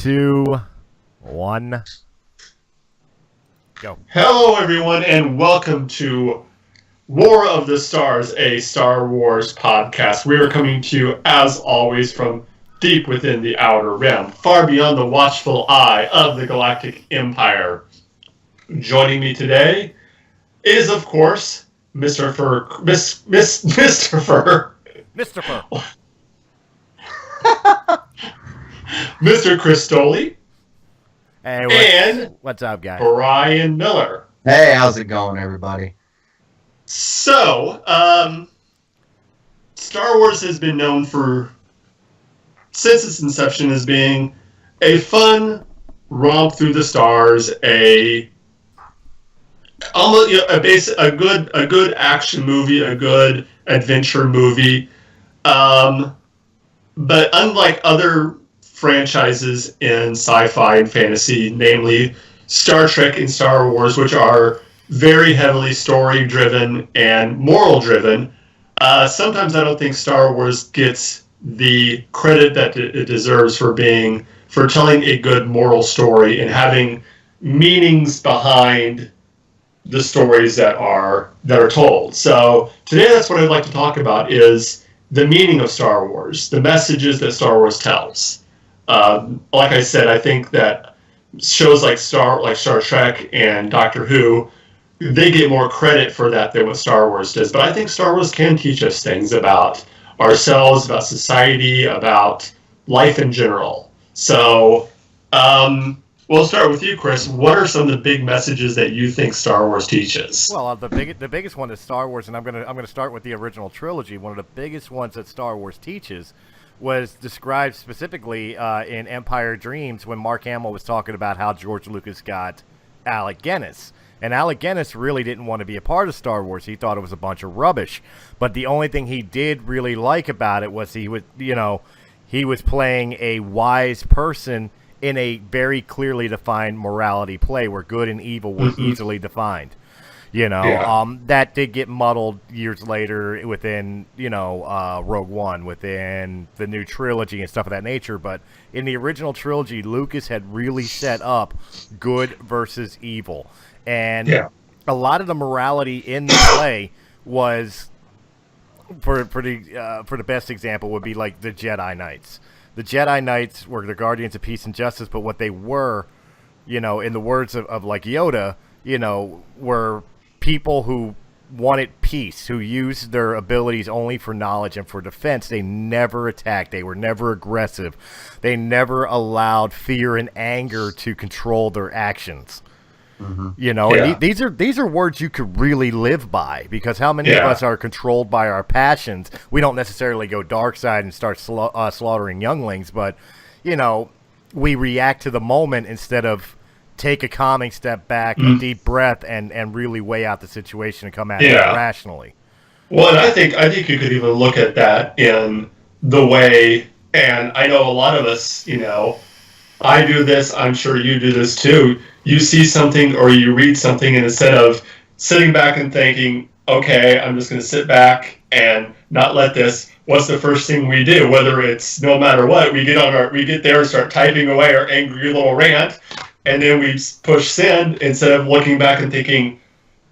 2, 1, go. Hello, everyone, and welcome to War of the Stars, a Star Wars podcast. We are coming to you, as always, from deep within the Outer Rim, far beyond the watchful eye of the Galactic Empire. Joining me today is, of course, Mr. Fur. Mr. Fur. Mr. Fur. Mr. Chris Stolle. Hey, and what's up, guys? Brian Miller. Hey, how's it going, everybody? So, Star Wars has been known since its inception as being a fun romp through the stars, a good action movie, a good adventure movie. But unlike other franchises in sci-fi and fantasy, namely Star Trek and Star Wars, which are very heavily story-driven and moral-driven, sometimes I don't think Star Wars gets the credit that it deserves for telling a good moral story and having meanings behind the stories that are told. So today, that's what I'd like to talk about: is the meaning of Star Wars, the messages that Star Wars tells. Like I said, I think that shows like Star Trek and Doctor Who, they get more credit for that than what Star Wars does. But I think Star Wars can teach us things about ourselves, about society, about life in general. So we'll start with you, Chris. What are some of the big messages that you think Star Wars teaches? Well, the biggest one is Star Wars, and I'm gonna start with the original trilogy. One of the biggest ones that Star Wars teaches was described specifically in Empire Dreams, when Mark Hamill was talking about how George Lucas got Alec Guinness. And Alec Guinness really didn't want to be a part of Star Wars. He thought it was a bunch of rubbish. But the only thing he did really like about it was he was playing a wise person in a very clearly defined morality play where good and evil were easily defined. That did get muddled years later within, Rogue One, within the new trilogy and stuff of that nature. But in the original trilogy, Lucas had really set up good versus evil. And a lot of the morality in the play was, for the best example, would be like the Jedi Knights. The Jedi Knights were the guardians of peace and justice, but what they were, in the words of like Yoda, were people who wanted peace, who used their abilities only for knowledge and for defense. They never attacked. They were never aggressive. They never allowed fear and anger to control their actions. And these are words you could really live by, because how many of us are controlled by our passions? We don't necessarily go dark side and start slaughtering younglings, but we react to the moment instead of take a calming step back, a deep breath, and really weigh out the situation and come at it rationally. Well, and I think you could even look at that in the way, and I know a lot of us, I do this, I'm sure you do this too. You see something or you read something, and instead of sitting back and thinking, okay, I'm just going to sit back and not let this, what's the first thing we do? Whether it's no matter what, we get there and start typing away our angry little rant, and then we push send instead of looking back and thinking,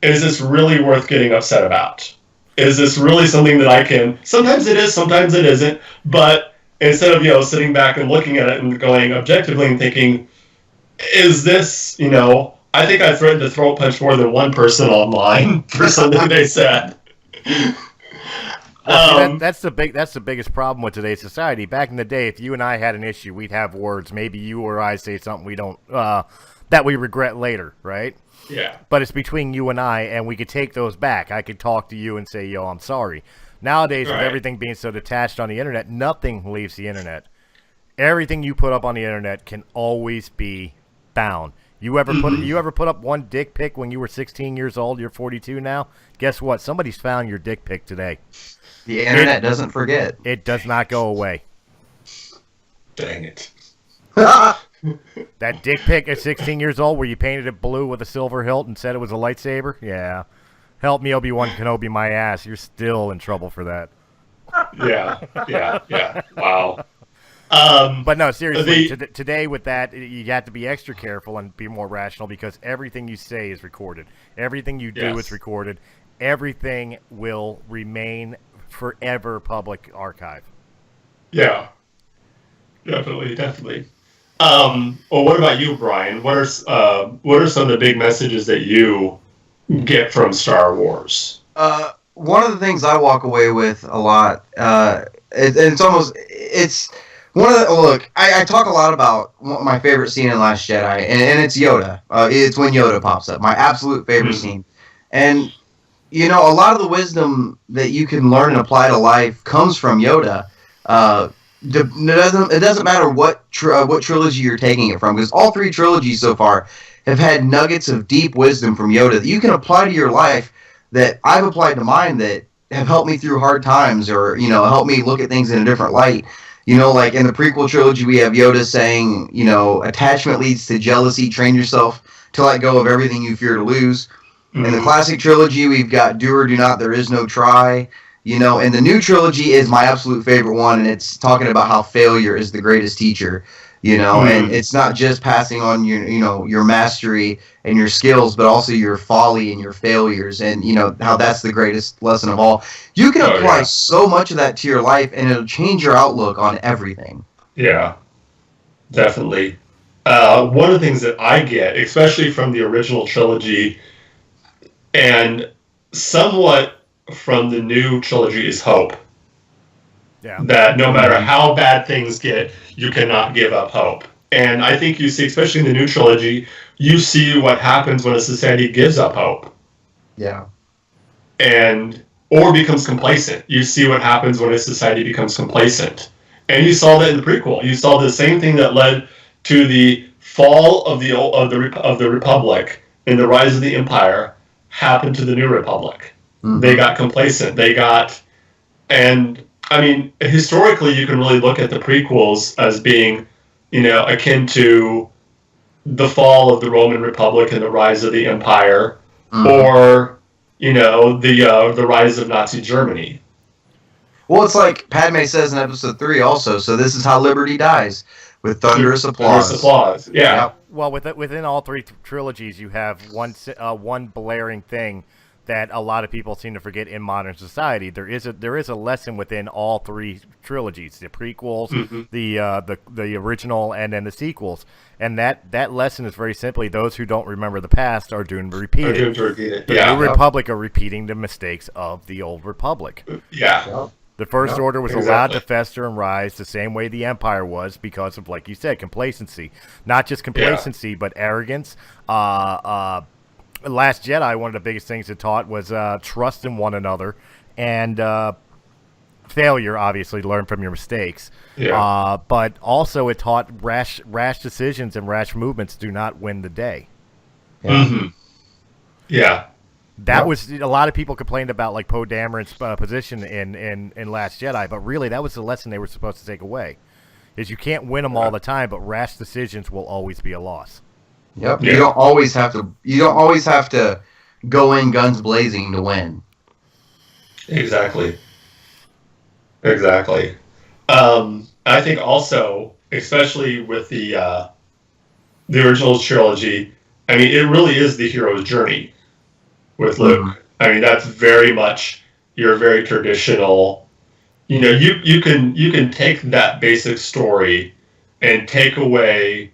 is this really worth getting upset about? Is this really something that I can, sometimes it is, sometimes it isn't, but instead of, sitting back and looking at it and going objectively and thinking, is this, I think I threatened to throat punch more than one person online for something they said. That's the biggest problem with today's society. Back in the day, if you and I had an issue, we'd have words. Maybe you or I say something we don't that we regret later, right? Yeah. But it's between you and I, and we could take those back. I could talk to you and say, "Yo, I'm sorry." Nowadays, with everything being so detached on the internet, nothing leaves the internet. Everything you put up on the internet can always be found. You ever put up one dick pic when you were 16 years old? You're 42 now. Guess what? Somebody's found your dick pic today. The internet doesn't forget. It does not go away. Dang it. That dick pic at 16 years old where you painted it blue with a silver hilt and said it was a lightsaber? Yeah. Help me, Obi-Wan Kenobi, my ass. You're still in trouble for that. Yeah. Wow. But no, seriously, today with that, you have to be extra careful and be more rational because everything you say is recorded. Everything you do is recorded. Everything will remain forever public archive. Yeah, definitely. Well, what about you, Brian? What are some of the big messages that you get from Star Wars? One of the things I walk away with a lot, it's one of the, look, I talk a lot about my favorite scene in Last Jedi, and it's Yoda. It's when Yoda pops up, my absolute favorite scene. And, a lot of the wisdom that you can learn and apply to life comes from Yoda. It doesn't matter what trilogy you're taking it from, because all three trilogies so far have had nuggets of deep wisdom from Yoda that you can apply to your life that I've applied to mine that have helped me through hard times or, helped me look at things in a different light. Like in the prequel trilogy, we have Yoda saying, attachment leads to jealousy. Train yourself to let go of everything you fear to lose. Mm-hmm. In the classic trilogy, we've got do or do not, there is no try. And the new trilogy is my absolute favorite one, and it's talking about how failure is the greatest teacher. And it's not just passing on your mastery and your skills, but also your folly and your failures, and how that's the greatest lesson of all. You can apply so much of that to your life, and it'll change your outlook on everything. Yeah, definitely. One of the things that I get, especially from the original trilogy, and somewhat from the new trilogy, is hope. Yeah. That no matter how bad things get, you cannot give up hope. And I think you see, especially in the new trilogy, you see what happens when a society gives up hope. Yeah. Or becomes complacent. You see what happens when a society becomes complacent. And you saw that in the prequel. You saw the same thing that led to the fall of the Republic and the rise of the Empire happened to the New Republic. Mm-hmm. They got complacent. Historically, you can really look at the prequels as being, akin to the fall of the Roman Republic and the rise of the Empire, or, the rise of Nazi Germany. Well, it's like Padme says in Episode 3 also, so this is how liberty dies, with thunderous applause. Thunderous applause, yeah. Yep. Well, within all three trilogies, you have one blaring thing that a lot of people seem to forget in modern society. There is a lesson within all three trilogies: the prequels, the original, and then the sequels. And that lesson is very simply: those who don't remember the past are doomed to repeat it. The New Republic are repeating the mistakes of the Old Republic. Yeah. The First Order was allowed to fester and rise the same way the Empire was because of, like you said, complacency. Not just complacency, but arrogance. Last Jedi, one of the biggest things it taught was trust in one another and failure, obviously, learn from your mistakes. Yeah. But also it taught rash decisions and rash movements do not win the day. Yeah. Mm-hmm. Yeah. That was a lot of people complained about, like Poe Dameron's position in Last Jedi, but really that was the lesson they were supposed to take away: is you can't win them all the time, but rash decisions will always be a loss. Yep. Yeah. You don't always have to go in guns blazing to win. Exactly. I think also, especially with the original trilogy, it really is the hero's journey with Luke. That's very much your very traditional. You can take that basic story and take away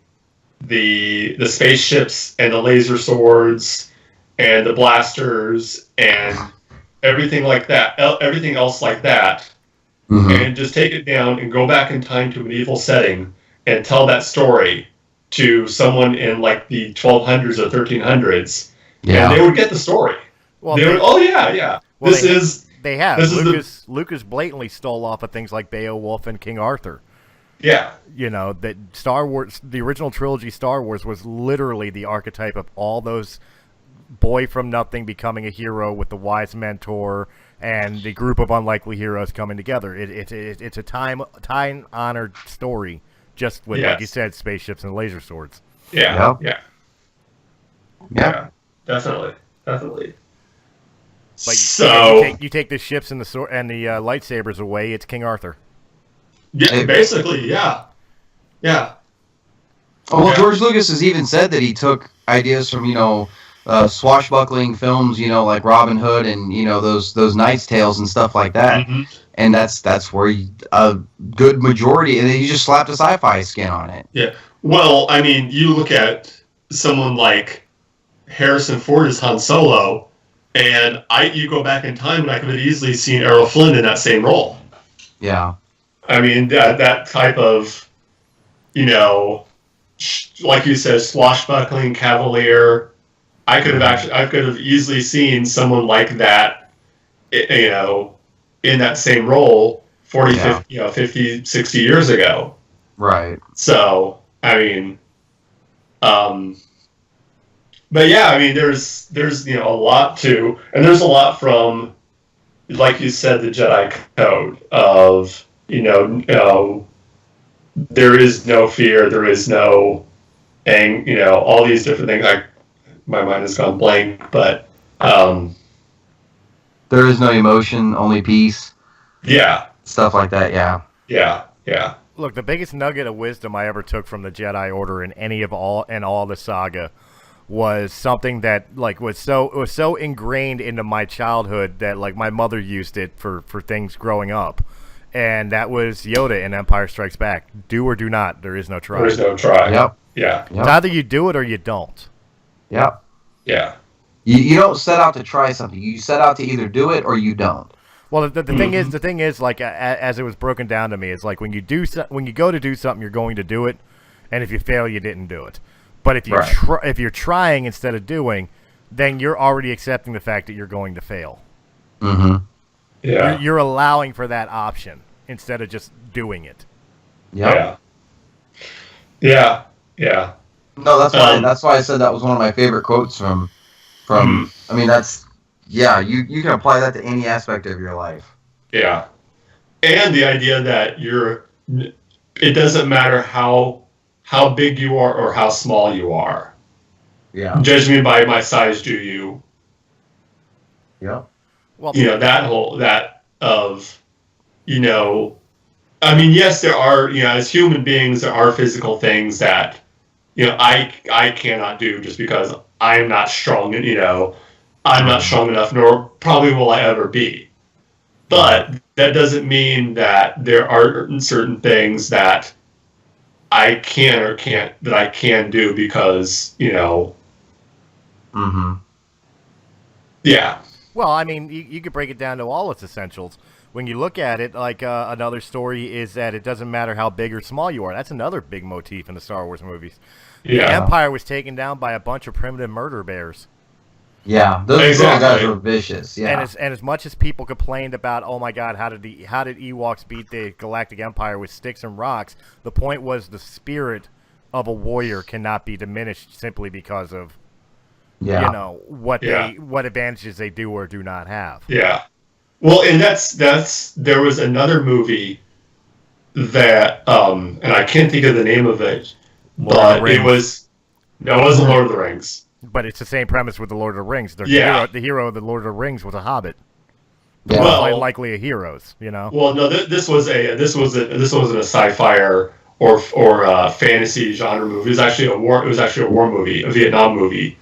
the spaceships and the laser swords and the blasters and everything else like that, and just take it down and go back in time to a medieval setting and tell that story to someone in like the 1200s or 1300s, and they would get the story. Well, Lucas blatantly stole off of things like Beowulf and King Arthur. Yeah. That Star Wars, the original trilogy Star Wars, was literally the archetype of all those boy from nothing becoming a hero with the wise mentor and the group of unlikely heroes coming together. It's a time-honored story, just with, like you said, spaceships and laser swords. Yeah. Definitely. But you take the ships and the lightsabers away, it's King Arthur. Yeah, basically, yeah. Yeah. Oh, well, Yeah. George Lucas has even said that he took ideas from, swashbuckling films, like Robin Hood and, those Knight's Tales and stuff like that. Mm-hmm. And that's where a good majority, and then you just slapped a sci-fi skin on it. Yeah. Well, I mean, you look at someone like Harrison Ford as Han Solo, and you go back in time, and I could have easily seen Errol Flynn in that same role. Yeah. I mean, that type of, like you said, swashbuckling cavalier. I could have easily seen someone like that, in that same role 40, 50, 60 years ago. Right. So, I mean, but yeah, I mean, there's a lot to, and there's a lot from, like you said, the Jedi Code of, there is no fear, there is no, all these different things. My mind has gone blank, but there is no emotion, only peace. Yeah. Stuff like that. Yeah. Yeah. Look, the biggest nugget of wisdom I ever took from the Jedi Order in all the saga was something that was so ingrained into my childhood that my mother used it for things growing up, and that was Yoda in Empire Strikes Back. Do or do not. There is no try. There is no try. Yep. Yeah. It's either you do it or you don't. Yep. Yeah. You don't set out to try something. You set out to either do it or you don't. Well, the thing is, as it was broken down to me, it's like when you go to do something, you're going to do it, and if you fail, you didn't do it. But if you if you're trying instead of doing, then you're already accepting the fact that you're going to fail. Mm-hmm. Yeah. You're allowing for that option instead of just doing it. Yep. Yeah. Yeah. No, that's why I said that was one of my favorite quotes from. I mean, you can apply that to any aspect of your life. Yeah. And the idea that it doesn't matter how big you are or how small you are. Yeah. Judge me by my size, do you? Yeah. Well, I mean, yes, there are, as human beings, there are physical things that, I cannot do just because I'm not strong, I'm not strong enough, nor probably will I ever be. But that doesn't mean that there are certain things that I can do because, Mm-hmm. Yeah. Well, I mean, you could break it down to all its essentials. When you look at it, another story is that it doesn't matter how big or small you are. That's another big motif in the Star Wars movies. Yeah. The Empire was taken down by a bunch of primitive murder bears. Yeah, those guys were vicious. Yeah, and as much as people complained about, oh my God, how did Ewoks beat the Galactic Empire with sticks and rocks? The point was the spirit of a warrior cannot be diminished simply because of what advantages they do or do not have. Yeah. Well, and there was another movie that and I can't think of the name of it, but it wasn't Lord of the Rings. But it's the same premise with the Lord of the Rings. The hero of the Lord of the Rings was a hobbit. Yeah. Well, likely a heroes, Well, no, this wasn't a sci-fi or fantasy genre movie. It was actually a war movie, a Vietnam movie.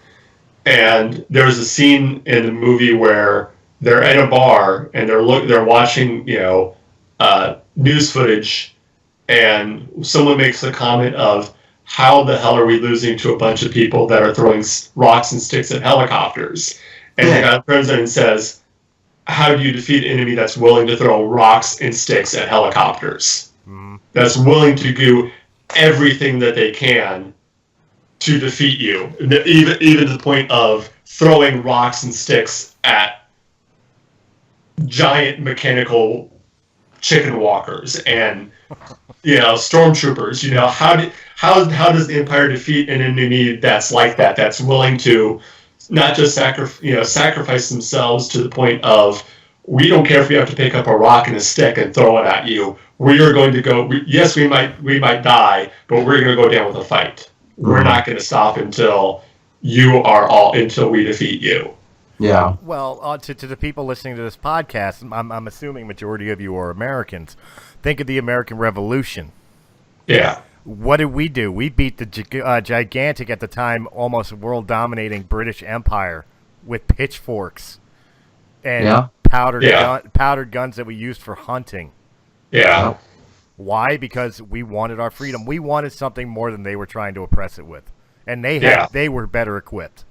And there was a scene in the movie where they're in a bar and they're watching news footage, and someone makes a comment of, how the hell are we losing to a bunch of people that are throwing rocks and sticks at helicopters? And the guy turns in and says, how do you defeat an enemy that's willing to throw rocks and sticks at helicopters? Mm-hmm. That's willing to do everything that they can to defeat you, even to the point of throwing rocks and sticks at giant mechanical chicken walkers and stormtroopers. How does the Empire defeat an enemy that's like that, that's willing to not just sacrifice themselves to the point of, we don't care if we have to pick up a rock and a stick and throw it at you. We are going to go. Yes, we might die, but we're going to go down with a fight. We're not going to stop until we defeat you. Yeah. Well, to the people listening to this podcast, I'm assuming majority of you are Americans. Think of the American Revolution. Yeah. What did we do? We beat the gigantic, at the time, almost world-dominating British Empire with pitchforks and powdered guns that we used for hunting. Yeah. Why? Because we wanted our freedom. We wanted something more than they were trying to oppress it with. And they were better equipped.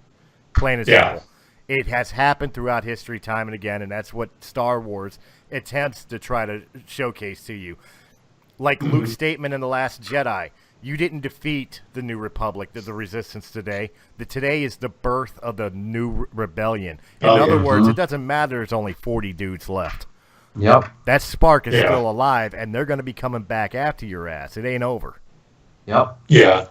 Plain and simple. It has happened throughout history time and again, and that's what Star Wars attempts to try to showcase to you. Like Luke's statement in The Last Jedi, you didn't defeat the New Republic, the Resistance today. Today is the birth of the new rebellion. In other words, it doesn't matter there's only 40 dudes left. Yep. That spark is still alive, and they're going to be coming back after your ass. It ain't over. Yep. Yeah.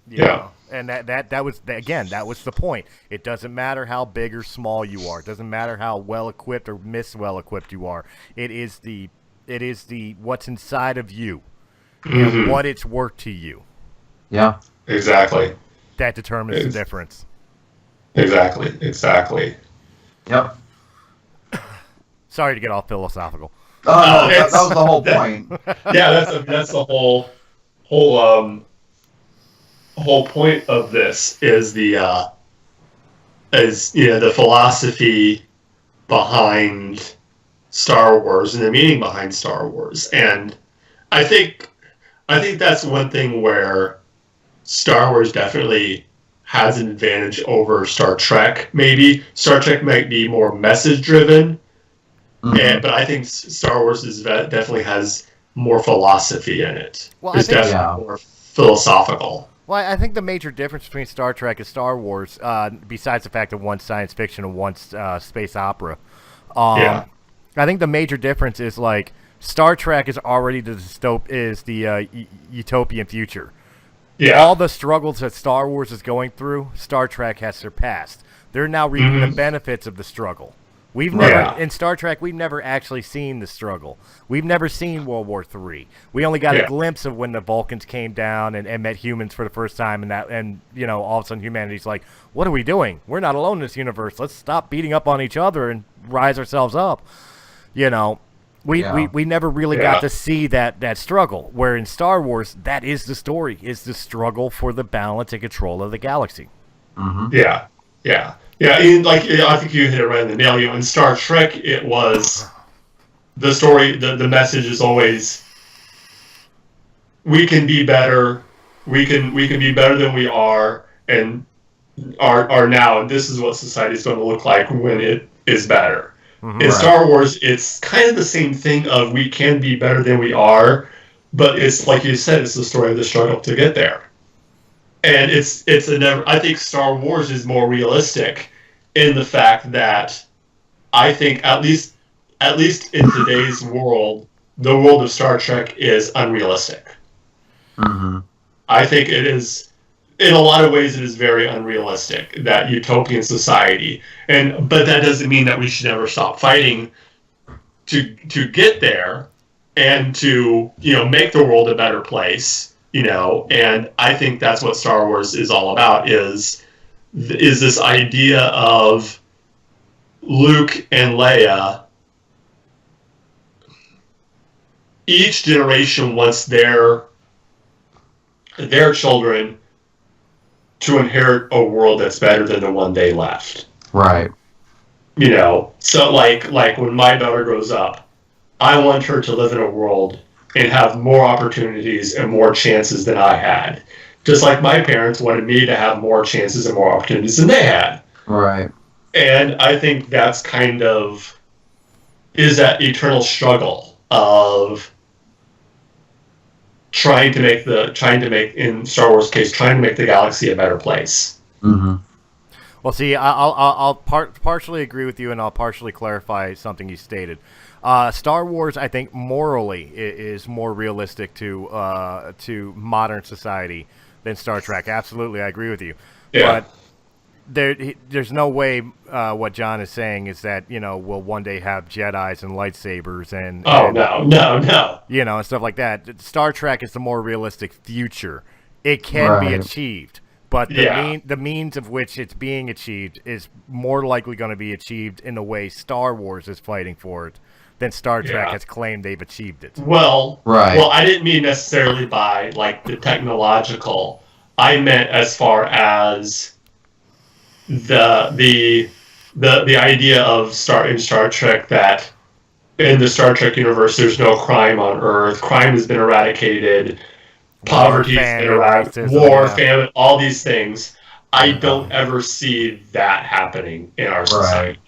You know? And that was, again, that was the point. It doesn't matter how big or small you are. It doesn't matter how well equipped or well equipped you are. It is the what's inside of you and what it's worth to you. Yeah. Exactly. That determines the difference. Exactly. Yep. Sorry to get all philosophical. Oh, that was the whole point. That's the whole point of this is the philosophy behind Star Wars and the meaning behind Star Wars. And I think that's one thing where Star Wars definitely has an advantage over Star Trek. Maybe Star Trek might be more message driven, but I think Star Wars definitely has more philosophy in it. Well, it's definitely more philosophical. Well, I think the major difference between Star Trek and Star Wars, besides the fact that one's science fiction and one's space opera, I think the major difference is, like, Star Trek is already the utopian future. Yeah. All the struggles that Star Wars is going through, Star Trek has surpassed. They're now reaping the benefits of the struggle. In Star Trek, we've never actually seen the struggle. We've never seen World War III. We only got a glimpse of when the Vulcans came down and met humans for the first time, and all of a sudden humanity's like, what are we doing? We're not alone in this universe. Let's stop beating up on each other and rise ourselves up. We never really got to see that struggle. Where in Star Wars, that is the story, is the struggle for the balance and control of the galaxy. Yeah. I think you hit it right on the nail. In Star Trek, it was the story. The message is always, we can be better. We can be better than we are, and are now. And this is what society is going to look like when it is better. In Star Wars, it's kind of the same thing of we can be better than we are, but it's like you said, it's the story of the struggle to get there. And I think Star Wars is more realistic in the fact that I think at least in today's world, the world of Star Trek is unrealistic. I think it is, in a lot of ways, it is very unrealistic, that utopian society. But that doesn't mean that we should never stop fighting to get there and to make the world a better place. And I think that's what Star Wars is all about, is this idea of Luke and Leia. Each generation wants their children to inherit a world that's better than the one they left. Right. So like when my daughter grows up, I want her to live in a world and have more opportunities and more chances than I had. Just like my parents wanted me to have more chances and more opportunities than they had. Right. And I think that's kind of is that eternal struggle of trying to make in Star Wars case, trying to make the galaxy a better place. Well, see, I'll partially agree with you, and I'll partially clarify something you stated. Star Wars, I think, morally is more realistic to modern society than Star Trek. Absolutely, I agree with you. Yeah. But there's no way what John is saying is that we'll one day have Jedis and lightsabers and no and stuff like that. Star Trek is the more realistic future. It can be achieved. But the means of which it's being achieved is more likely going to be achieved in the way Star Wars is fighting for it then Star Trek Yeah. has claimed they've achieved it. Well, Right. well, I didn't mean necessarily by like the technological. I meant as far as the idea of in Star Trek that in the Star Trek universe there's no crime on Earth. Crime has been eradicated. Poverty has been eradicated. War, famine, all these things. I don't ever see that happening in our society.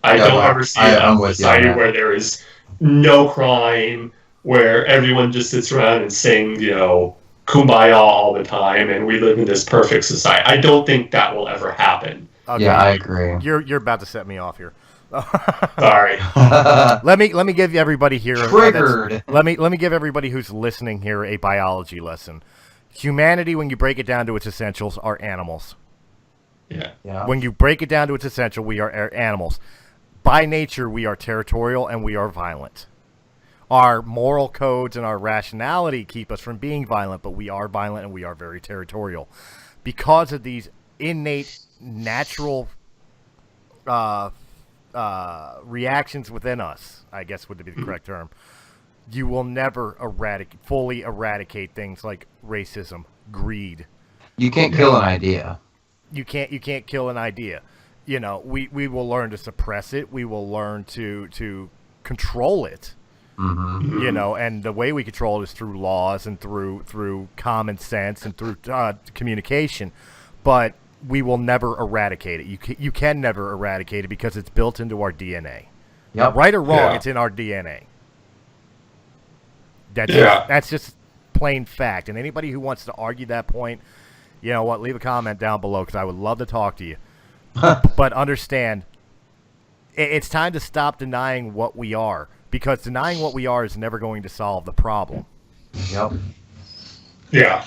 I don't ever see a society where there is no crime, where everyone just sits around and sings, kumbaya all the time, and we live in this perfect society. I don't think that will ever happen. Okay. Yeah, I agree. You're about to set me off here. Sorry. Let me give everybody here triggered. Let me give everybody who's listening here a biology lesson. Humanity, when you break it down to its essentials, are animals. Yeah. When you break it down to its essential, we are animals. By nature, we are territorial and we are violent. Our moral codes and our rationality keep us from being violent, but we are violent and we are very territorial. Because of these innate, natural reactions within us, I guess would be the correct term, you will never fully eradicate things like racism, greed. You can't kill an idea. You can't kill an idea. We will learn to suppress it. We will learn to control it. Mm-hmm. And the way we control it is through laws and through common sense and through communication. But we will never eradicate it. You can never eradicate it because it's built into our DNA. Yep. Right or wrong, it's in our DNA. That's just plain fact. And anybody who wants to argue that point, you know what, leave a comment down below because I would love to talk to you. But understand, it's time to stop denying what we are, because denying what we are is never going to solve the problem. Yep. Yeah.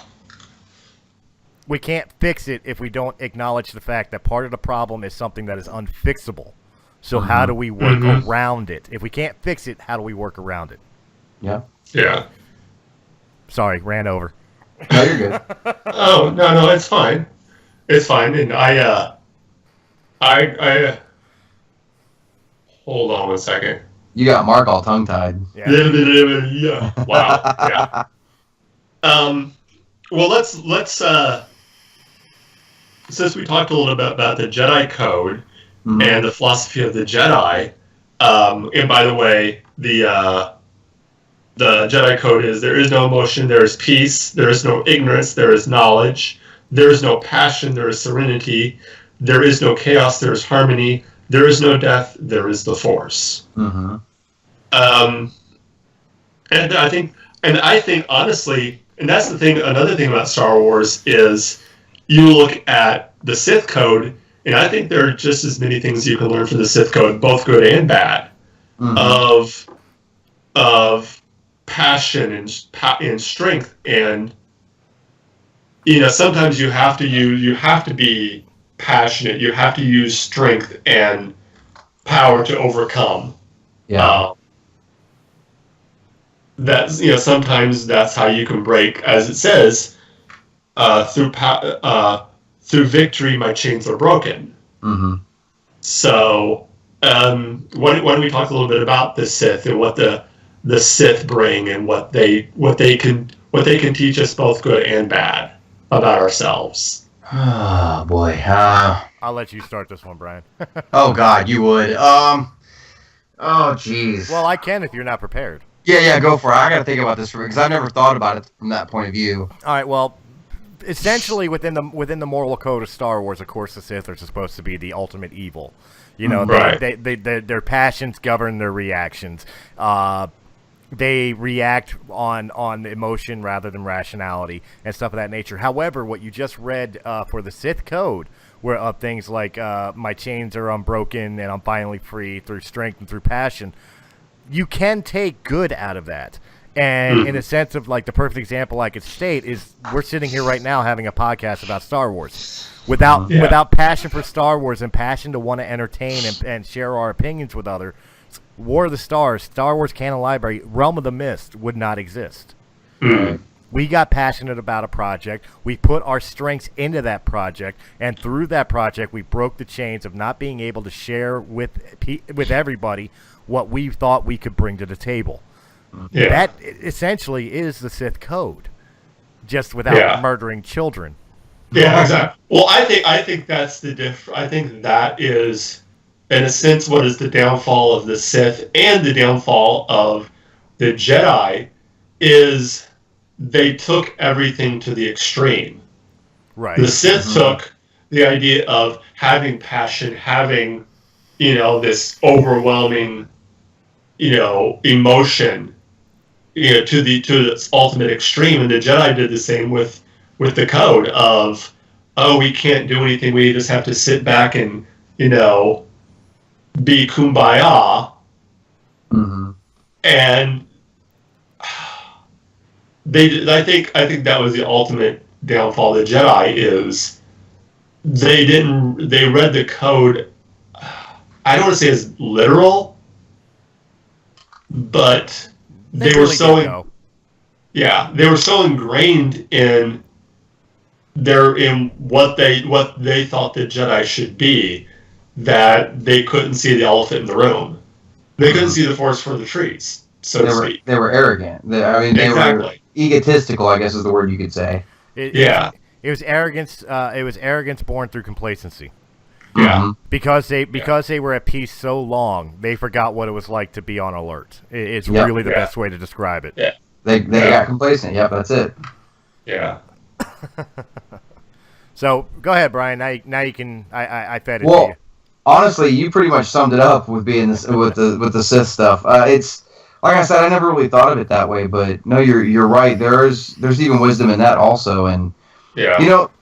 We can't fix it if we don't acknowledge the fact that part of the problem is something that is unfixable. So how do we work around it? If we can't fix it, how do we work around it? Yeah. Yeah. Sorry, ran over. No, you're good. Oh, no, it's fine. It's fine. And I hold on one second. You got Mark all tongue-tied. Yeah. Wow. Yeah. Well, let's since we talked a little bit about the Jedi Code and the philosophy of the Jedi, and by the way, the Jedi Code is: there is no emotion, there is peace, there is no ignorance, there is knowledge, there is no passion, there is serenity, there is no chaos, there is harmony, there is no death, there is the Force. Mm-hmm. And I think honestly, and that's the thing. Another thing about Star Wars is you look at the Sith Code, and I think there are just as many things you can learn from the Sith Code, both good and bad, of passion and strength. And sometimes you have to be passionate. You have to use strength and power to overcome. Yeah. That's sometimes that's how you can break, as it says, through victory my chains are broken. Mm-hmm. So why don't we talk a little bit about the Sith and what the Sith bring and what they can teach us, both good and bad, about ourselves. Oh boy. I'll let you start this one, Brian. Oh God, you would. Oh jeez. Well, I can if you're not prepared. Yeah, go for it. I got to think about this because I've never thought about it from that point of view. All right, well, essentially within the moral code of Star Wars, of course, the Sith are supposed to be the ultimate evil. Right. Their passions govern their reactions. They react on emotion rather than rationality and stuff of that nature. However, what you just read for the Sith Code, where things like my chains are unbroken and I'm finally free through strength and through passion, you can take good out of that. And in a sense of like the perfect example I could state is we're sitting here right now having a podcast about Star Wars. Without passion for Star Wars and passion to want to entertain and share our opinions with others, War of the Stars, Star Wars Canon Library, Realm of the Mist would not exist. We got passionate about a project. We put our strengths into that project, and through that project, we broke the chains of not being able to share with everybody what we thought we could bring to the table. Yeah. That essentially is the Sith Code, just without murdering children. Yeah, exactly. Well, I think that's the I think that is, in a sense, what is the downfall of the Sith and the downfall of the Jedi is they took everything to the extreme. Right. The Sith took the idea of having passion, having, this overwhelming, emotion, to its ultimate extreme, and the Jedi did the same with the code of, oh, we can't do anything, we just have to sit back and, be kumbaya. Mm-hmm. And I think that was the ultimate downfall of the Jedi is they read the code, I don't want to say as literal, but they were really they were so ingrained in what they thought the Jedi should be that they couldn't see the elephant in the room. They couldn't see the forest for the trees, so to speak. They were arrogant. They were egotistical, I guess is the word you could say. It was arrogance. It was arrogance born through complacency. Yeah. Because they were at peace so long, they forgot what it was like to be on alert. It's really the best way to describe it. Yeah. They got complacent. Yep, that's it. Yeah. So go ahead, Brian. Now you can. I fed it to Well, you. honestly, you pretty much summed it up with being with the Sith stuff. It's like I said, I never really thought of it that way, but no, you're right. There's even wisdom in that also, and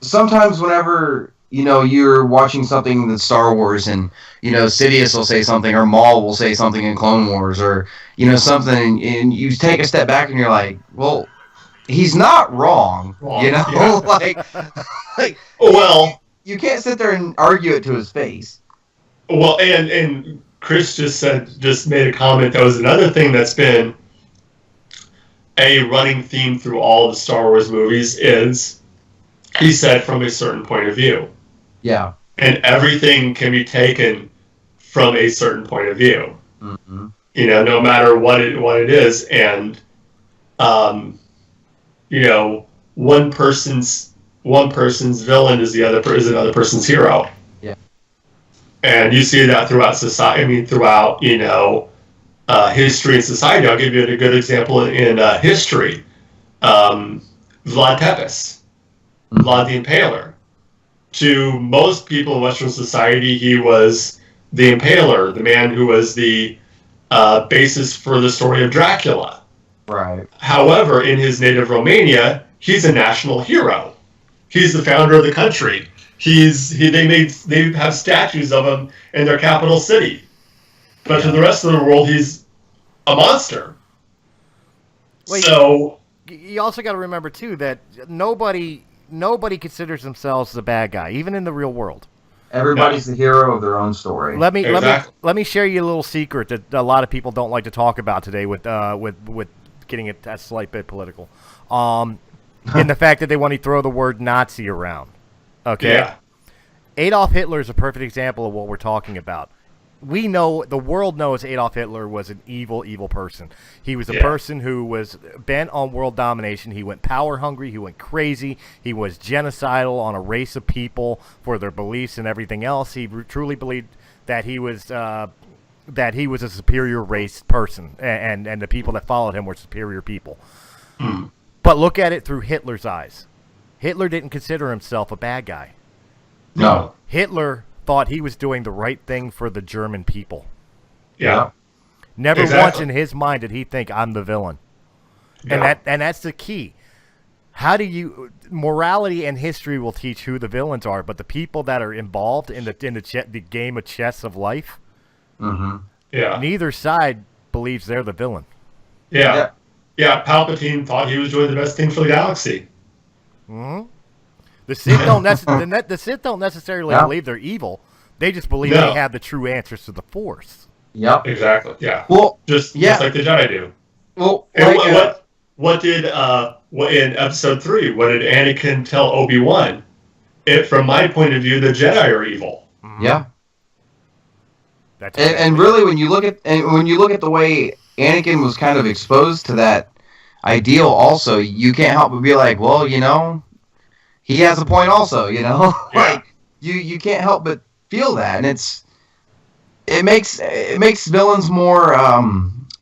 sometimes whenever you're watching something that's Star Wars, and Sidious will say something, or Maul will say something in Clone Wars, or something, and you take a step back and you're like, well, he's not wrong. like well, you can't sit there and argue it to his face. Well, and Chris just made a comment. That was another thing that's been a running theme through all the Star Wars movies is he said from a certain point of view. Yeah. And everything can be taken from a certain point of view. Mm-hmm. No matter what it is, and one person's villain is another person's hero. And you see that throughout society. I mean, throughout, history and society. I'll give you a good example in history. Vlad Tepes, Vlad the Impaler. To most people in Western society, he was the Impaler, the man who was the basis for the story of Dracula. Right. However, in his native Romania, he's a national hero. He's the founder of the country. They have statues of him in their capital city, but to the rest of the world, he's a monster. Well, so you also got to remember too that nobody considers themselves the bad guy, even in the real world. Everybody's the hero of their own story. Let me share you a little secret that a lot of people don't like to talk about today with getting it a slight bit political. In the fact that they want to throw the word Nazi around. Okay. Yeah. Adolf Hitler is a perfect example of what we're talking about. We know, the world knows Adolf Hitler was an evil, evil person. He was a person who was bent on world domination. He went power hungry. He went crazy. He was genocidal on a race of people for their beliefs and everything else. He truly believed that he was a superior race person, and the people that followed him were superior people. Mm. But look at it through Hitler's eyes. Hitler didn't consider himself a bad guy. No. Hitler thought he was doing the right thing for the German people. Yeah. Never once in his mind did he think, I'm the villain. Yeah. And that's the key. Morality and history will teach who the villains are, but the people that are involved in the game of chess of life, neither side believes they're the villain. Yeah. Palpatine thought he was doing the best thing for the galaxy. Mm-hmm. The Sith don't necessarily believe they're evil. They just believe they have the true answers to the Force. Yep. Exactly. Yeah. Well, just like the Jedi do. Well, and what in Episode 3, what did Anakin tell Obi-Wan? From my point of view, the Jedi are evil. Yeah. That's And really, when you look at the way Anakin was kind of exposed to that ideal, also, you can't help but be like, well, he has a point, also, Yeah. like you can't help but feel that, and it makes villains more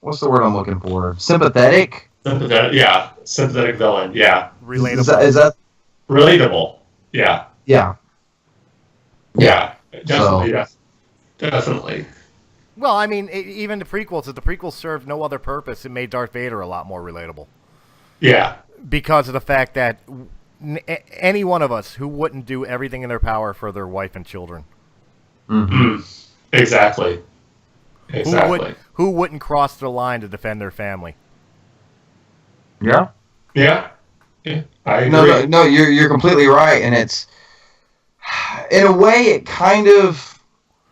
what's the word I'm looking for? Sympathetic. Sympathetic villain. Yeah, relatable. Is that relatable? Yeah. Yeah. Definitely. So, Definitely. Well, I mean, even the prequels. If the prequels served no other purpose, it made Darth Vader a lot more relatable. Yeah. Because of the fact that any one of us who wouldn't do everything in their power for their wife and children. Exactly. Who wouldn't cross the line to defend their family? Yeah. Yeah. I agree. No, you're completely right, and it's in a way it kind of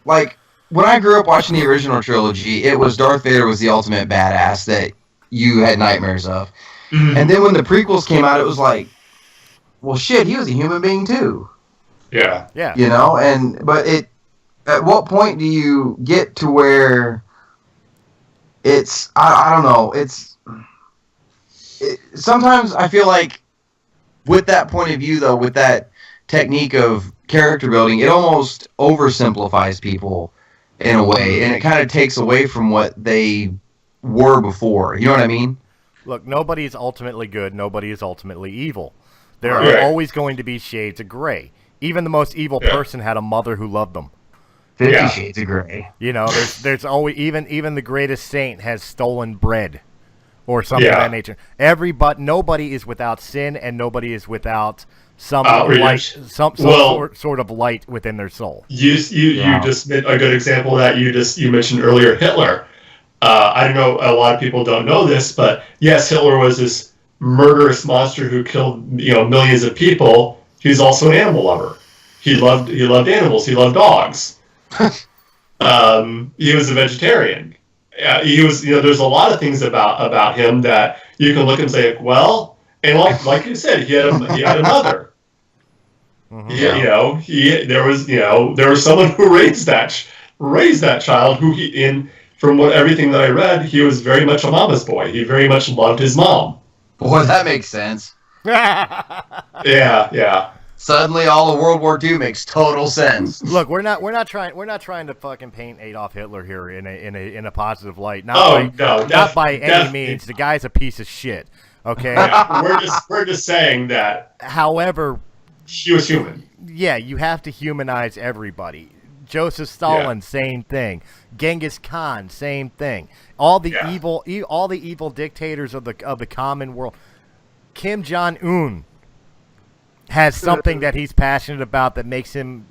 like when I grew up watching the original trilogy, it was Darth Vader was the ultimate badass that you had nightmares of, and then when the prequels came out, it was like, well, shit, he was a human being too. Yeah. But at what point do you get to where it's I don't know, sometimes I feel like with that point of view, though, with that technique of character building, it almost oversimplifies people in a way, and it kind of takes away from what they were before. You know what I mean? Look, nobody is ultimately good. Nobody is ultimately evil. There are always going to be shades of gray. Even the most evil person had a mother who loved them. 50 Shades of Grey. There's always even the greatest saint has stolen bread. Or something of that nature. Nobody is without sin, and nobody is without some light, sort of light within their soul. You just made a good example of that. You mentioned earlier Hitler. I don't know. A lot of people don't know this, but yes, Hitler was this murderous monster who killed millions of people. He was also an animal lover. He loved animals. He loved dogs. He was a vegetarian. He was, there's a lot of things about him that you can look and say, well, and like you said, he had a mother. Mm-hmm. There was someone who raised that child who from everything that I read, he was very much a mama's boy. He very much loved his mom. Boy, that makes sense. Yeah. Suddenly, all of World War II makes total sense. Look, we're not trying to fucking paint Adolf Hitler here in a positive light. Not by any means. The guy's a piece of shit. Okay. We're just saying that. However, he was human. Yeah, you have to humanize everybody. Joseph Stalin, same thing. Genghis Khan, same thing. All the evil dictators of the common world. Kim Jong-un has something that he's passionate about that makes him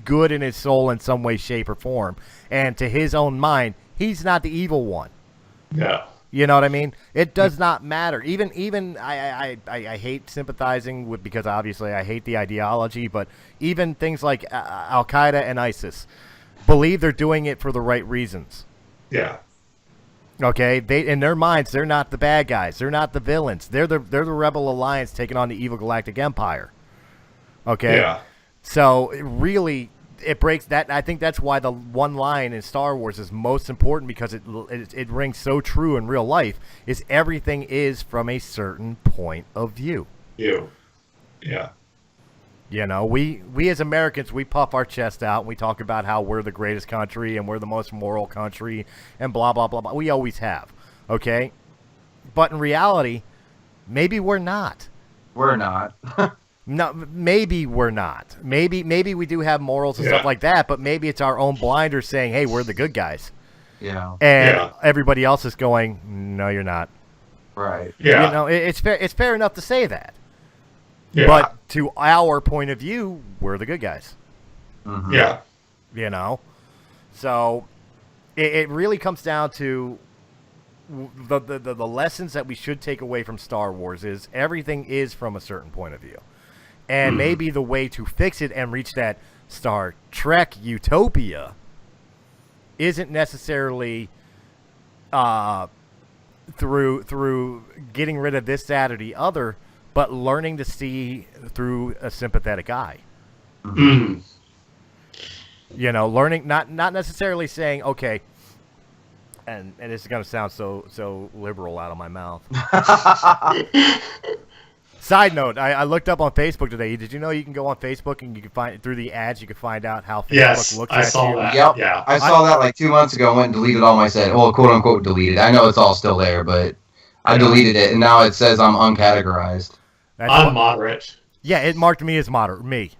good in his soul in some way, shape, or form. And to his own mind, he's not the evil one. Yeah. You know what I mean? It does not matter. Even I hate sympathizing with, because obviously I hate the ideology, but even things like Al-Qaeda and ISIS believe they're doing it for the right reasons. Yeah. Okay, in their minds, they're not the bad guys. They're not the villains. They're the Rebel Alliance taking on the evil Galactic Empire. Okay. Yeah. So it breaks that. I think that's why the one line in Star Wars is most important, because it rings so true in real life. Is everything is from a certain point of view. Yeah. We as Americans, we puff our chest out and we talk about how we're the greatest country and we're the most moral country and blah, blah, blah, blah. We always have, okay? But in reality, maybe we're not. We're not. No, maybe we're not. Maybe we do have morals and stuff like that, but maybe it's our own blinders saying, hey, we're the good guys. Yeah. And everybody else is going, no, you're not. Right. Yeah. It's fair enough to say that. Yeah. But to our point of view, we're the good guys. Mm-hmm. Yeah. So it really comes down to the lessons that we should take away from Star Wars is everything is from a certain point of view. And maybe the way to fix it and reach that Star Trek utopia isn't necessarily through getting rid of this, that, or the other, but learning to see through a sympathetic eye. Mm. You know, learning, not necessarily saying, okay, and this is going to sound so liberal out of my mouth. Side note, I looked up on Facebook today. Did you know you can go on Facebook and you can find, through the ads, you can find out how Facebook looks at you? I saw that. Yep. Yeah. I saw that like 2 months ago and went and deleted all my set. Well, quote unquote deleted. I know it's all still there, but I deleted it and now it says I'm uncategorized. I'm moderate. Yeah, it marked me as moderate. Me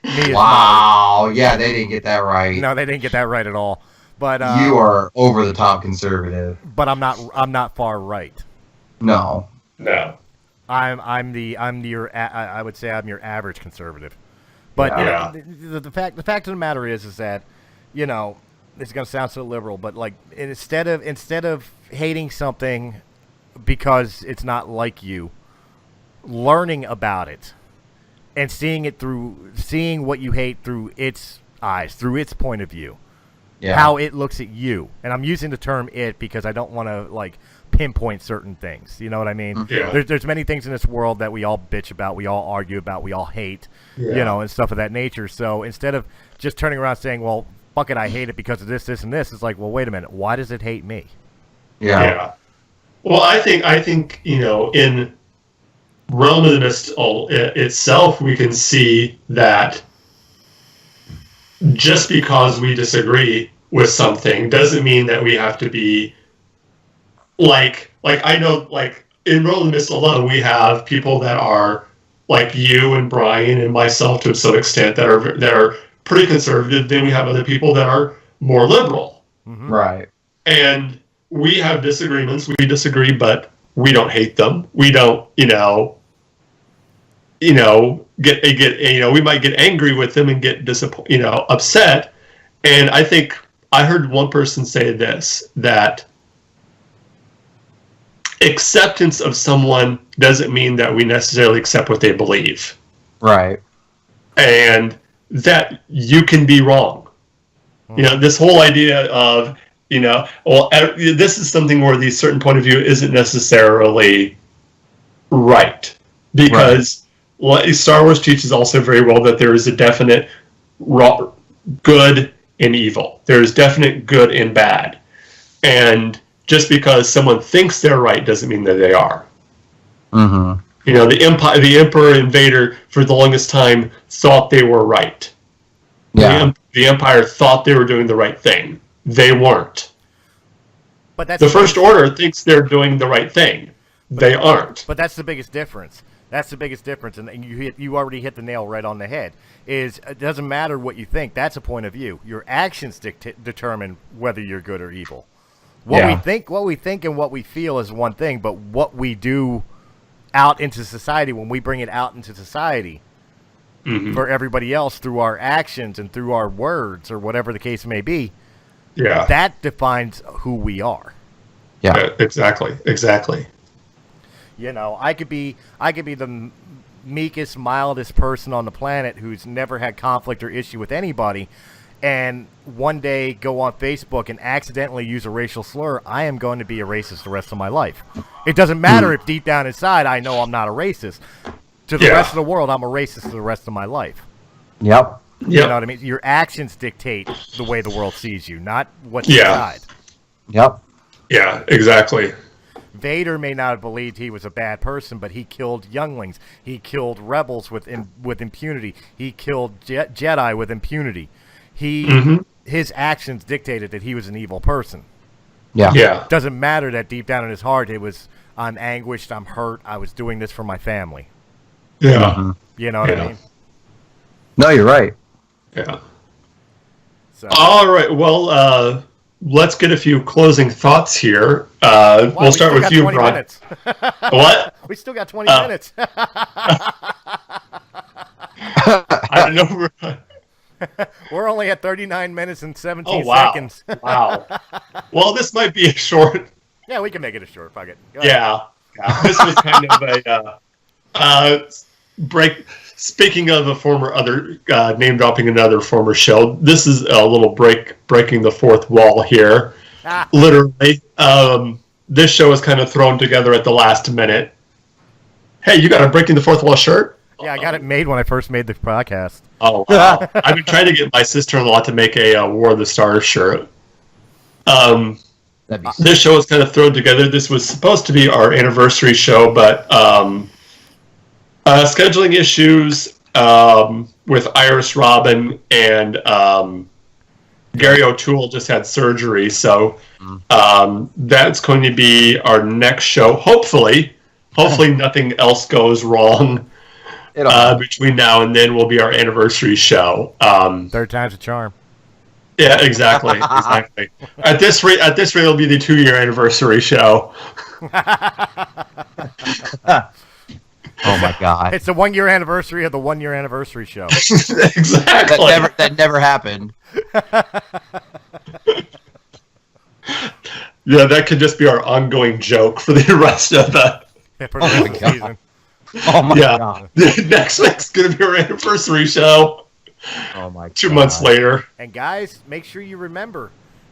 as Wow. moderate. Yeah, they didn't get that right. No, they didn't get that right at all. But you are over the top conservative. But I'm not far right. No. No. I would say I'm your average conservative. But Yeah. you know, the fact of the matter is that, you know, it's gonna sound so liberal, but like instead of hating something because it's not like you, learning about it and seeing what you hate through its eyes, through its point of view. Yeah. How it looks at you. And I'm using the term it because I don't want to like pinpoint certain things. You know what I mean? Yeah. There's many things in this world that we all bitch about, we all argue about, we all hate, Yeah. you know, and stuff of that nature. So instead of just turning around saying, well, fuck it, I hate it because of this, this, and this, it's like, well, wait a minute, why does it hate me? Yeah. Well, I think you know, in Romanist itself, we can see that just because we disagree with something doesn't mean that we have to be like I know, like in Romanist alone, we have people that are like you and Brian and myself to some extent that are pretty conservative. Then we have other people that are more liberal. Mm-hmm. Right. And we have disagreements. We disagree, but we don't hate them. We don't, get we might get angry with them and get upset. And I think I heard one person say this, that acceptance of someone doesn't mean that we necessarily accept what they believe. Right. And that you can be wrong. This whole idea of, this is something where the certain point of view isn't necessarily right. Because Star Wars teaches also very well that there is a definite good and evil. There is definite good and bad. And just because someone thinks they're right doesn't mean that they are. Mm-hmm. The Emperor and Vader, for the longest time, thought they were right. Yeah. The Empire thought they were doing the right thing. They weren't. But that's the First Order thinks they're doing the right thing. They aren't. But that's the biggest difference. That's the biggest difference, and you already hit the nail right on the head. It doesn't matter what you think. That's a point of view. Your actions determine whether you're good or evil. What we think, and what we feel is one thing, but what we do out into society, when we bring it out into society for everybody else through our actions and through our words or whatever the case may be, that defines who we are. Yeah, exactly. I could be the meekest, mildest person on the planet who's never had conflict or issue with anybody, and one day go on Facebook and accidentally use a racial slur. I am going to be a racist the rest of my life. It doesn't matter if deep down inside I know I'm not a racist. To the rest of the world, I'm a racist for the rest of my life. Yep. You know what I mean? Your actions dictate the way the world sees you, not what's inside. Yep. Yeah, exactly. Vader may not have believed he was a bad person, but he killed younglings. He killed rebels with impunity. He killed Jedi with impunity. His actions dictated that he was an evil person. Yeah. Doesn't matter that deep down in his heart it was, I'm anguished, I'm hurt, I was doing this for my family. Yeah. Mm-hmm. You know what I mean? No, you're right. Yeah. So. All right. Well, let's get a few closing thoughts here. We'll start with you, Brian. What? We still got 20 minutes. I don't know. We're only at 39 minutes and 17 wow. seconds. Wow. Well, this might be a short. Yeah, we can make it a short. Fuck it. Yeah. This was kind of a break. Speaking of name dropping another former show, this is a little breaking the fourth wall here. Literally, this show was kind of thrown together at the last minute. Hey, you got a Breaking the Fourth Wall shirt? Yeah, I got it made when I first made the podcast. Oh, wow. I've been trying to get my sister-in-law to make a War of the Stars shirt. This show was kind of thrown together. This was supposed to be our anniversary show, but scheduling issues with Iris Robin and Gary O'Toole just had surgery, so that's going to be our next show. Hopefully nothing else goes wrong between now and then. Will be our anniversary show. Third time's a charm. Yeah, exactly. At this rate, it'll be the 2-year anniversary show. Oh my God! It's the 1-year anniversary of the 1-year anniversary show. Exactly. That never happened. Yeah, that could just be our ongoing joke for the rest of the season. Oh my God! Next week's gonna be our anniversary show. Oh my God! 2 months later. And guys, make sure you remember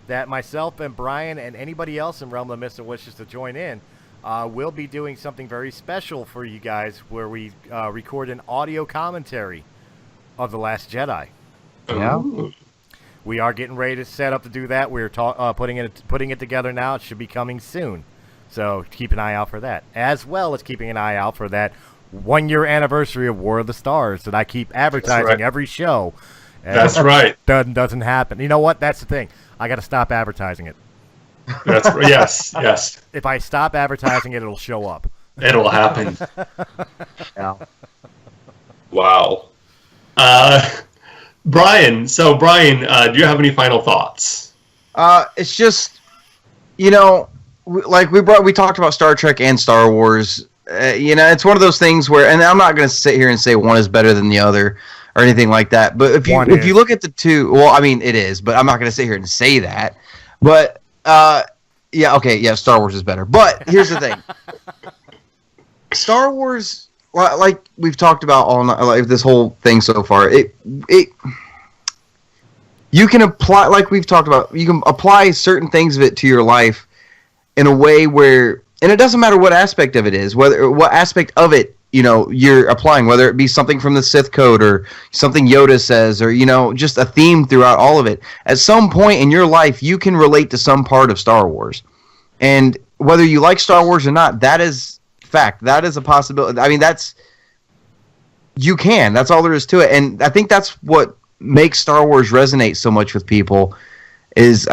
that myself and Brian and anybody else in Realm of the Mist that wishes to join in, we'll be doing something very special for you guys where we record an audio commentary of The Last Jedi. Yeah. Ooh. We are getting ready to set up to do that. We're putting it together now. It should be coming soon. So keep an eye out for that. As well as keeping an eye out for that 1-year anniversary of War of the Stars that I keep advertising every show. That's right. Doesn't happen. You know what? That's the thing. I got to stop advertising it. Yes. If I stop advertising it, it'll show up. It'll happen. Yeah. Wow. Brian, do you have any final thoughts? It's just, we talked about Star Trek and Star Wars. It's one of those things where, and I'm not going to sit here and say one is better than the other or anything like that. But if you look at the two, well, I mean, it is, but I'm not going to sit here and say that. But Star Wars is better. But here's the thing: Star Wars, like we've talked about all night, like this whole thing so far, you can apply, like we've talked about, you can apply certain things of it to your life in a way where, and it doesn't matter what aspect of it is, what aspect of it, you're applying, whether it be something from the Sith Code or something Yoda says, or, just a theme throughout all of it. At some point in your life, you can relate to some part of Star Wars. And whether you like Star Wars or not, that is fact. That is a possibility. I mean, that's all there is to it. And I think that's what makes Star Wars resonate so much with people is,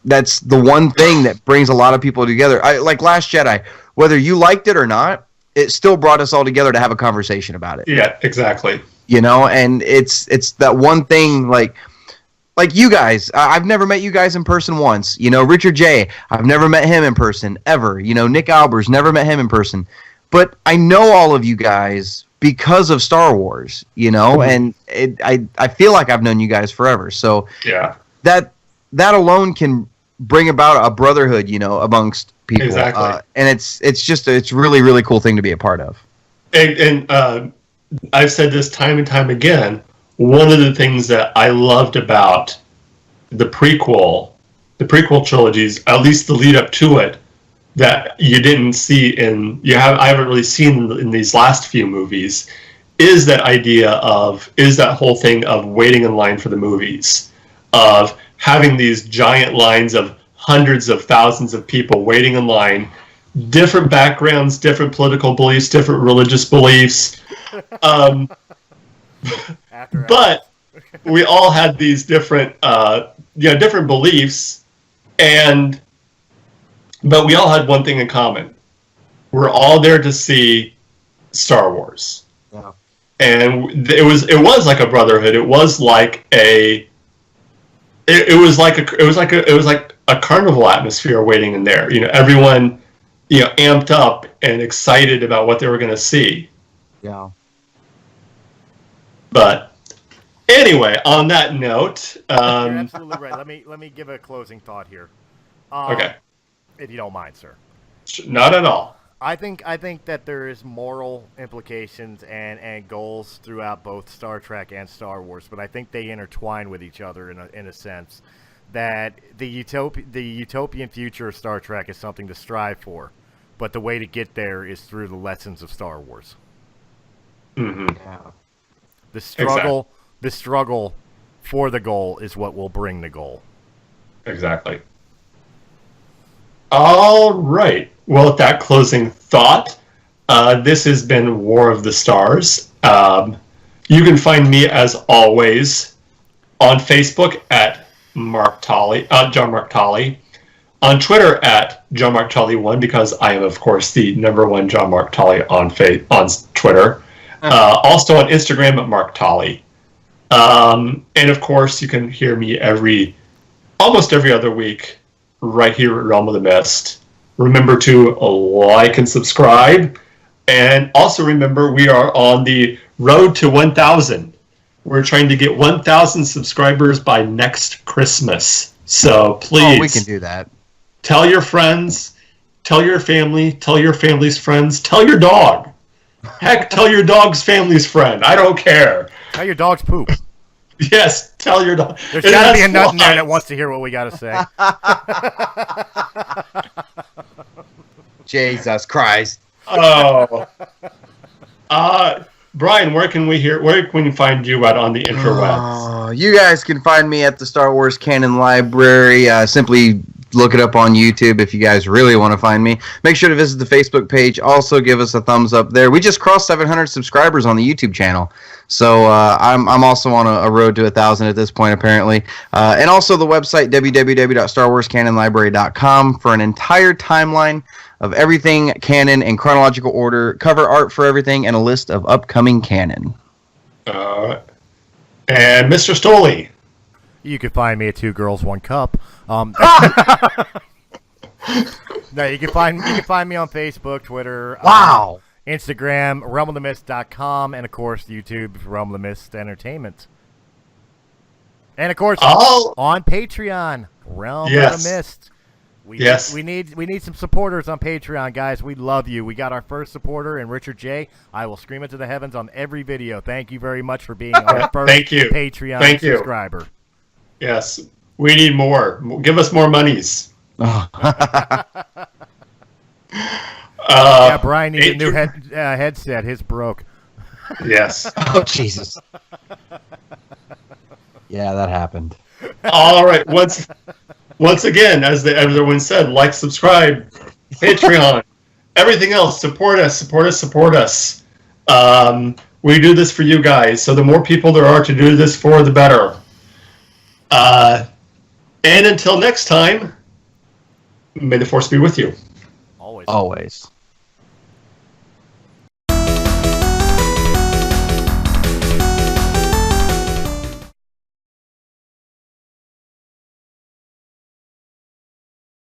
that's the one thing that brings a lot of people together. Like Last Jedi, whether you liked it or not, it still brought us all together to have a conversation about it. Yeah, exactly. And it's that one thing, like you guys, I've never met you guys in person once. Richard J, I've never met him in person, ever. Nick Albers, never met him in person. But I know all of you guys because of Star Wars, and I feel like I've known you guys forever. So yeah, that alone can bring about a brotherhood, amongst people. Exactly. And it's really, really cool thing to be a part of. And I've said this time and time again. One of the things that I loved about the prequel trilogies, at least the lead up to it, that you didn't see I haven't really seen in these last few movies, is that whole thing of waiting in line for the movies, of having these giant lines of hundreds of thousands of people waiting in line, different backgrounds, different political beliefs, different religious beliefs, but we all had these different beliefs, but we all had one thing in common. We're all there to see Star Wars. Yeah. And it was like a brotherhood. It was like a carnival atmosphere waiting in there. Everyone, amped up and excited about what they were going to see. Yeah. But anyway, on that note, you're absolutely right. Let me give a closing thought here. Okay. If you don't mind, sir. Not at all. I think that there is moral implications and goals throughout both Star Trek and Star Wars, but I think they intertwine with each other in a sense that the utopian future of Star Trek is something to strive for, but the way to get there is through the lessons of Star Wars. Mm-hmm. Yeah. The struggle for the goal is what will bring the goal. Exactly. All right. Well, with that closing thought, this has been War of the Stars. You can find me, as always, on Facebook at Mark Tolly, John Mark Tolly, on Twitter at John Mark Tolly 1, because I am, of course, the #1 John Mark Tolly on Twitter. Also on Instagram at Mark Tolly. And, of course, you can hear me almost every other week right here at Realm of the Mist. Remember to like and subscribe. And also remember, we are on the road to 1,000. We're trying to get 1,000 subscribers by next Christmas. So please, we can do that. Tell your friends, tell your family, tell your family's friends, tell your dog. Heck, tell your dog's family's friend. I don't care. Tell your dog's poop. Yes, tell your dog. There's got to be a nut in there that wants to hear what we got to say. Jesus Christ. Oh. Brian, where can we find you out on the interwebs? You guys can find me at the Star Wars Canon Library. Simply look it up on YouTube if you guys really want to find me. Make sure to visit the Facebook page. Also, give us a thumbs up there. We just crossed 700 subscribers on the YouTube channel. So I'm also on a road to 1,000 at this point, apparently. And also the website, www.starwarscanonlibrary.com, for an entire timeline of everything canon in chronological order, cover art for everything, and a list of upcoming canon. And Mr. Stolle. You can find me at 2 Girls, 1 Cup. No, you can find me on Facebook, Twitter, Wow. Instagram, realmofthemist.com, and of course YouTube, Realm of the Mist Entertainment. And of course on Patreon, Realm of the Mist. We need some supporters on Patreon, guys. We love you. We got our first supporter in Richard J. I will scream it to the heavens on every video. Thank you very much for being our first Patreon subscriber. Yes, we need more. Give us more monies. Yeah, Brian needs a new headset. His broke. Yes. Oh, Jesus. Yeah, that happened. All right. Once again, as everyone said, like, subscribe, Patreon, everything else. Support us. We do this for you guys. So the more people there are to do this for, the better. And until next time, may the Force be with you. Always. Always.